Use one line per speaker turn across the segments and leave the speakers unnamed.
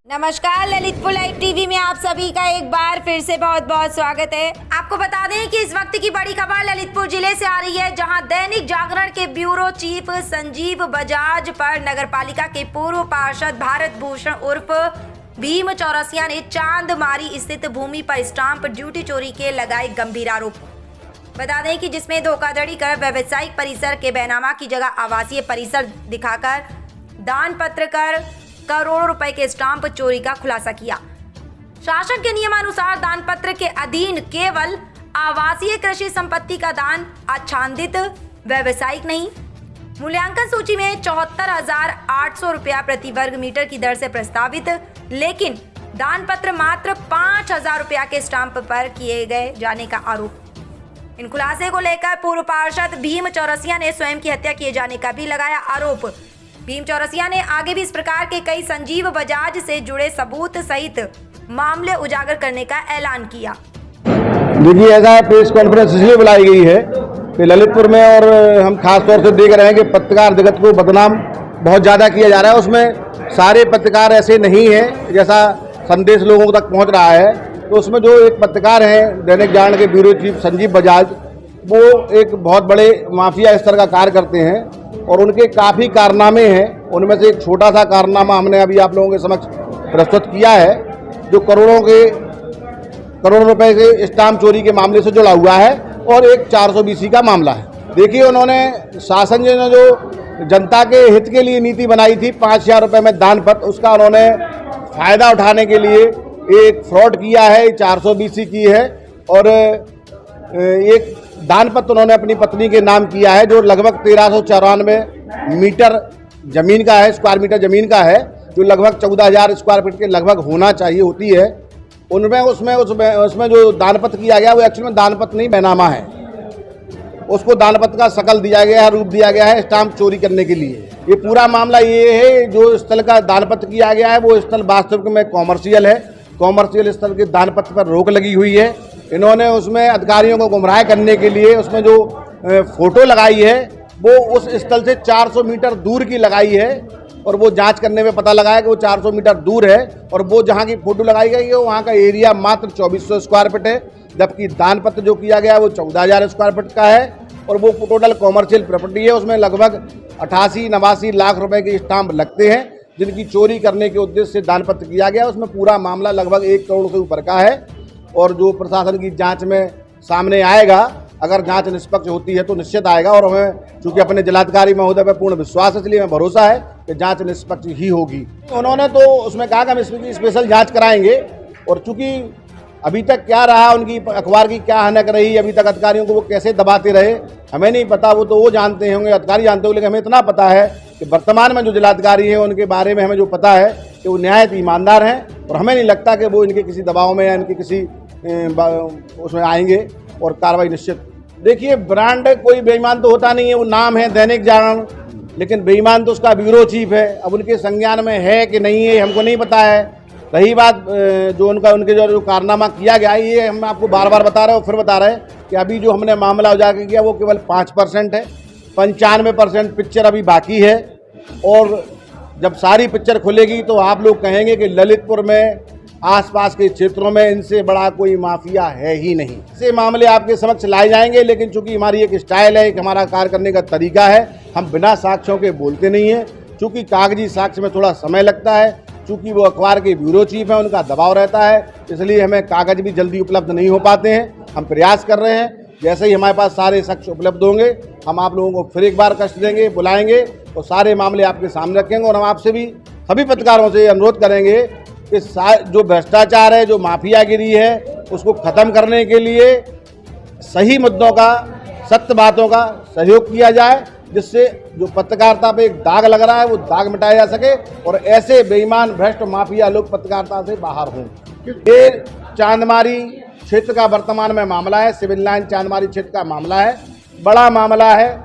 नमस्कार, Lalitpur live TV में आप सभी का एक बार फिर से बहुत बहुत स्वागत है। आपको बता दें कि इस वक्त की बड़ी खबर ललितपुर जिले से आ रही है, जहां दैनिक जागरण के ब्यूरो चीफ संजीव बजाज पर नगरपालिका के पूर्व पार्षद भारत भूषण उर्फ भीम चौरसिया ने चांदमारी स्थित भूमि पर स्टाम्प ड्यूटी चोरी के लगाए गंभीर आरोप। बता दें कि जिसमें धोखाधड़ी कर व्यावसायिक परिसर के बैनामा की जगह आवासीय परिसर दिखाकर दान पत्र कर करोड़ों रुपए के स्टाम्प चोरी का खुलासा किया। शासन के नियमानुसार दान पत्र के अधीन केवल आवासीय कृषि संपत्ति का दान, आच्छादित व्यावसायिक नहीं। मूल्यांकन सूची में 74,800 रुपया प्रति वर्ग मीटर की दर से प्रस्तावित, लेकिन दान पत्र मात्र 5,000 रुपया के स्टाम्प पर किए गए जाने का आरोप। इन खुलासे को लेकर पूर्व पार्षद भीम चौरसिया ने स्वयं की हत्या किए जाने का भी लगाया आरोप। भीम चौरसिया ने आगे भी इस प्रकार के कई संजीव बजाज से जुड़े सबूत सहित मामले उजागर करने का ऐलान किया।
देखिए, ऐसा प्रेस कॉन्फ्रेंस इसलिए बुलाई गई है कि ललितपुर में और हम खास तौर से देख रहे हैं कि पत्रकार जगत को बदनाम बहुत ज़्यादा किया जा रहा है। उसमें सारे पत्रकार ऐसे नहीं हैं जैसा संदेश लोगों तक पहुंच रहा है। तो उसमें जो एक पत्रकार हैं दैनिक जागरण के ब्यूरो चीफ संजीव बजाज, वो एक बहुत बड़े माफिया स्तर का कार्य करते हैं और उनके काफ़ी कारनामे हैं। उनमें से एक छोटा सा कारनामा हमने अभी आप लोगों के समक्ष प्रस्तुत किया है, जो करोड़ों रुपए के स्टाम्प चोरी के मामले से जुड़ा हुआ है और एक 420 का मामला है। देखिए, उन्होंने शासन ने जो जनता के हित के लिए नीति बनाई थी 5,000 रुपये में दान पत्र, उसका उन्होंने फ़ायदा उठाने के लिए एक फ्रॉड किया है, 420 की है। और एक दान पत्र उन्होंने अपनी पत्नी के नाम किया है, जो लगभग 1394 मीटर जमीन का है, स्क्वायर मीटर जमीन का है, जो लगभग 14,000 स्क्वायर फीट के लगभग होना चाहिए होती है। उसमें जो दान पत्र किया गया वो एक्चुअल में दान पत्र नहीं, बैनामा है। उसको दान पत्र का शकल दिया गया है, रूप दिया गया है स्टाम्प चोरी करने के लिए। ये पूरा मामला ये है, जो स्थल का दान पत्र किया गया है वो स्थल वास्तविक में कॉमर्शियल है। कॉमर्शियल स्थल के दान पत्र पर रोक लगी हुई है। इन्होंने उसमें अधिकारियों को गुमराह करने के लिए उसमें जो फोटो लगाई है वो उस स्थल से 400 मीटर दूर की लगाई है, और वो जांच करने में पता लगा है कि वो 400 मीटर दूर है, और वो जहां की फोटो लगाई गई है वहां का एरिया मात्र 2400 स्क्वायर फीट है, जबकि दान पत्र जो किया गया है वो 14,000 स्क्वायर फीट का है और वो टोटल कॉमर्शियल प्रॉपर्टी है। उसमें लगभग 88-89 लाख रुपए के स्टाम्प लगते हैं, जिनकी चोरी करने के उद्देश्य से दान पत्र किया गया। उसमें पूरा मामला लगभग 1 करोड़ से ऊपर का है, और जो प्रशासन की जांच में सामने आएगा, अगर जांच निष्पक्ष होती है तो निश्चित आएगा। और हमें चूंकि अपने जिलाधिकारी महोदय पर पूर्ण विश्वास है, इसलिए हमें भरोसा है कि जांच निष्पक्ष ही होगी। उन्होंने तो उसमें कहा कि हम इसकी स्पेशल जांच कराएंगे, और चूंकि अभी तक क्या रहा, उनकी अखबार की क्या हनक रही, अभी तक अधिकारियों को वो कैसे दबाते रहे, हमें नहीं पता। वो जानते होंगे, अधिकारी जानते होंगे, लेकिन हमें इतना पता है कि वर्तमान में जो जिलाधिकारी हैं उनके बारे में हमें जो पता है कि वो न्यायिक ईमानदार हैं, और हमें नहीं लगता कि वो इनके किसी दबाव में या इनके किसी उसमें आएंगे, और कार्रवाई निश्चित। देखिए, ब्रांड कोई बेईमान तो होता नहीं है, वो नाम है दैनिक जागरण, लेकिन बेईमान तो उसका ब्यूरो चीफ है। अब उनके संज्ञान में है कि नहीं है हमको नहीं पता है। रही बात जो उनके जो कारनामा किया गया है, ये हम आपको बार बार बता रहे हैं और फिर बता रहे हैं कि अभी जो हमने मामला उजागर किया वो केवल 5% है। 95% पिक्चर अभी बाकी है, और जब सारी पिक्चर खुलेगी तो आप लोग कहेंगे कि ललितपुर में आसपास के क्षेत्रों में इनसे बड़ा कोई माफिया है ही नहीं। ऐसे मामले आपके समक्ष लाए जाएंगे, लेकिन चूंकि हमारी एक स्टाइल है, एक हमारा कार्य करने का तरीका है, हम बिना साक्ष्यों के बोलते नहीं हैं। चूंकि कागजी साक्ष्य में थोड़ा समय लगता है, चूंकि वो अखबार के ब्यूरो चीफ हैं, उनका दबाव रहता है, इसलिए हमें कागज भी जल्दी उपलब्ध नहीं हो पाते हैं। हम प्रयास कर रहे हैं, जैसे ही हमारे पास सारे साक्ष्य उपलब्ध होंगे हम आप लोगों को फिर एक बार कष्ट देंगे, बुलाएंगे और सारे मामले आपके सामने रखेंगे। और हम आपसे भी सभी पत्रकारों से अनुरोध करेंगे कि जो भ्रष्टाचार है, जो माफियागिरी है, उसको ख़त्म करने के लिए सही मुद्दों का, सत्य बातों का सहयोग किया जाए, जिससे जो पत्रकारिता पे एक दाग लग रहा है वो दाग मिटाया जा सके और ऐसे बेईमान भ्रष्ट माफिया लोग पत्रकारिता से बाहर हों। ये चांदमारी क्षेत्र का वर्तमान में मामला है, सिविल लाइन चांदमारी क्षेत्र का मामला है, बड़ा मामला है।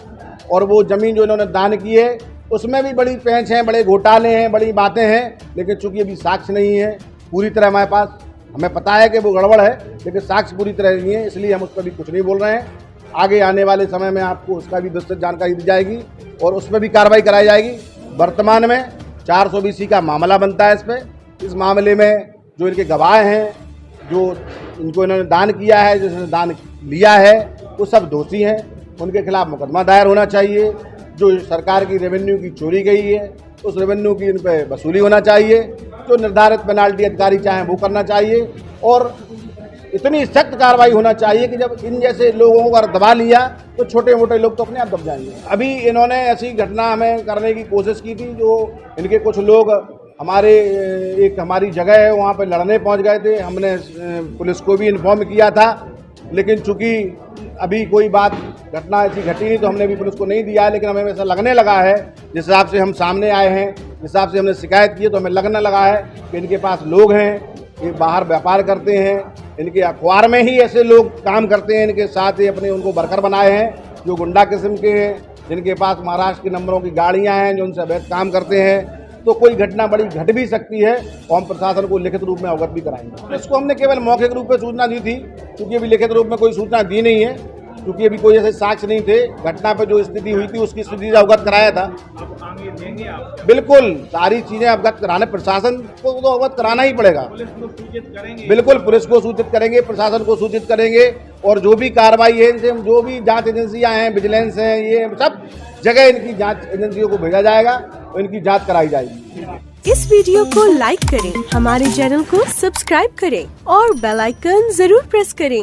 और वो ज़मीन जो इन्होंने दान की है उसमें भी बड़ी पेंच हैं, बड़े घोटाले हैं, बड़ी बातें हैं, लेकिन चूंकि अभी साक्ष्य नहीं है पूरी तरह हमारे पास, हमें पता है कि वो गड़बड़ है, लेकिन साक्ष्य पूरी तरह नहीं है, इसलिए हम उस पर भी कुछ नहीं बोल रहे हैं। आगे आने वाले समय में आपको उसका भी विस्तृत जानकारी दी जाएगी और उस पर भी कार्रवाई कराई जाएगी। वर्तमान में 420 का मामला बनता है इस पर, इस मामले में जो इनके गवाह हैं, जो इनको इन्होंने दान किया है, जिसने दान लिया है, वो सब दोषी हैं। उनके खिलाफ मुकदमा दायर होना चाहिए। जो सरकार की रेवेन्यू की चोरी गई है, उस रेवेन्यू की इन पर वसूली होना चाहिए। जो निर्धारित पेनाल्टी अधिकारी चाहें वो करना चाहिए और इतनी सख्त कार्रवाई होना चाहिए कि जब इन जैसे लोगों को अगर दबा लिया तो छोटे मोटे लोग तो अपने आप दब जाएंगे। अभी इन्होंने ऐसी घटना हमें करने की कोशिश की थी, जो इनके कुछ लोग हमारी जगह है वहाँ पे लड़ने पहुँच गए थे। हमने पुलिस को भी इन्फॉर्म किया था, लेकिन चूंकि अभी कोई घटना ऐसी घटी नहीं तो हमने भी पुलिस को नहीं दिया है। लेकिन हमें ऐसा लगने लगा है, जिस हिसाब से हम सामने आए हैं, जिस हिसाब से हमने शिकायत की है, तो हमें लगने लगा है कि इनके पास लोग हैं, ये बाहर व्यापार करते हैं, इनके अखबार में ही ऐसे लोग काम करते हैं, इनके साथ ही अपने उनको वर्कर बनाए हैं जो गुंडा किस्म के हैं, जिनके पास महाराष्ट्र के नंबरों की गाड़ियां हैं, जो उनसे अवैध काम करते हैं। तो कोई घटना बड़ी घट भी सकती है और हम प्रशासन को लिखित रूप में अवगत भी कराएंगे। इसको हमने केवल मौखिक रूप में सूचना दी थी, क्योंकि अभी लिखित रूप में कोई सूचना दी नहीं है, क्योंकि अभी कोई ऐसे साक्ष्य नहीं थे। घटना पर जो स्थिति हुई थी उसकी स्थिति से अवगत कराया था। बिल्कुल सारी चीजें अवगत कराने, प्रशासन को तो अवगत कराना ही पड़ेगा। बिल्कुल पुलिस को सूचित करेंगे, प्रशासन को सूचित करेंगे और जो भी कार्रवाई है, इनसे जो भी जांच एजेंसियां हैं, विजिलेंस हैं, ये सब जगह इनकी जांच एजेंसियों को भेजा जाएगा और इनकी जांच कराई जाएगी।
इस वीडियो को लाइक करें, हमारे चैनल को सब्सक्राइब करें और बेल आइकन जरूर प्रेस करें